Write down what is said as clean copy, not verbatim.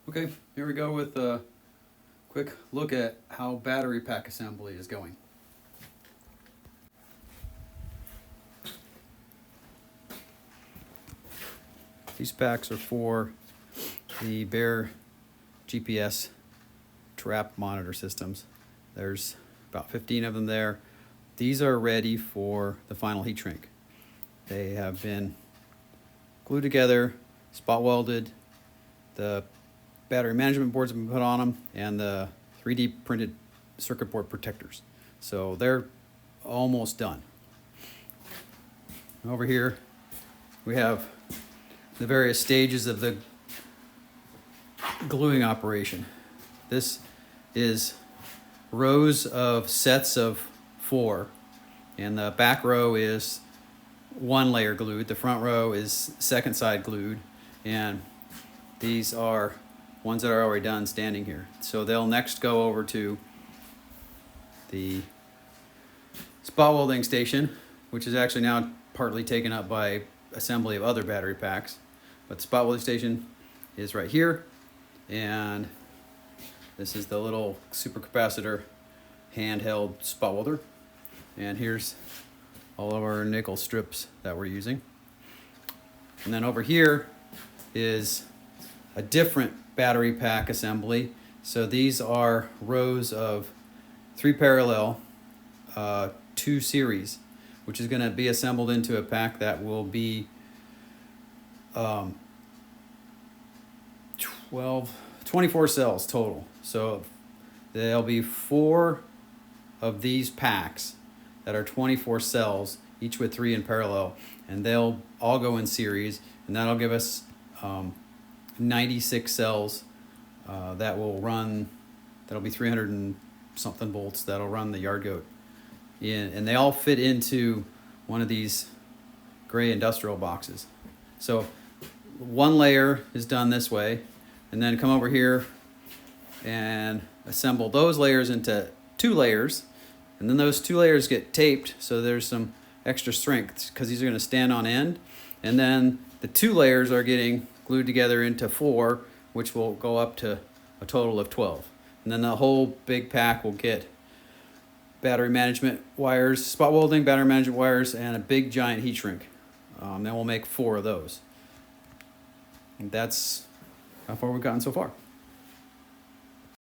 Okay, here we go with a quick look at how battery pack assembly is going. These packs are for the Bear GPS trap monitor systems. There's about 15 of them there. These are ready for the final heat shrink. They have been glued together, spot welded, the battery management boards have been put on them, and the 3D printed circuit board protectors. So they're almost done. Over here we have the various stages of the gluing operation. This is rows of sets of 4, and the back row is one layer glued, the front row is second side glued, and these are ones that are already done standing here. So they'll next go over to the spot welding station, which is actually now partly taken up by assembly of other battery packs. But the spot welding station is right here, and this is the little supercapacitor handheld spot welder. And here's all of our nickel strips that we're using. And then over here is a different battery pack assembly. So these are rows of 3 parallel, 2 series, which is going to be assembled into a pack that will be 24 cells total. So there'll be 4 of these packs that are 24 cells, each with 3 in parallel, and they'll all go in series, and that'll give us 96 cells that will run, that'll be 300 and something volts that'll run the yard goat in, and they all fit into one of these gray industrial boxes. So one layer is done this way, and then come over here and assemble those layers into 2 layers, and then those 2 layers get taped so there's some extra strength because these are going to stand on end, and then the 2 layers are getting glued together into 4, which will go up to a total of 12. And then the whole big pack will get battery management wires, spot welding, battery management wires, and a big giant heat shrink. Then we'll make 4 of those. And that's how far we've gotten so far.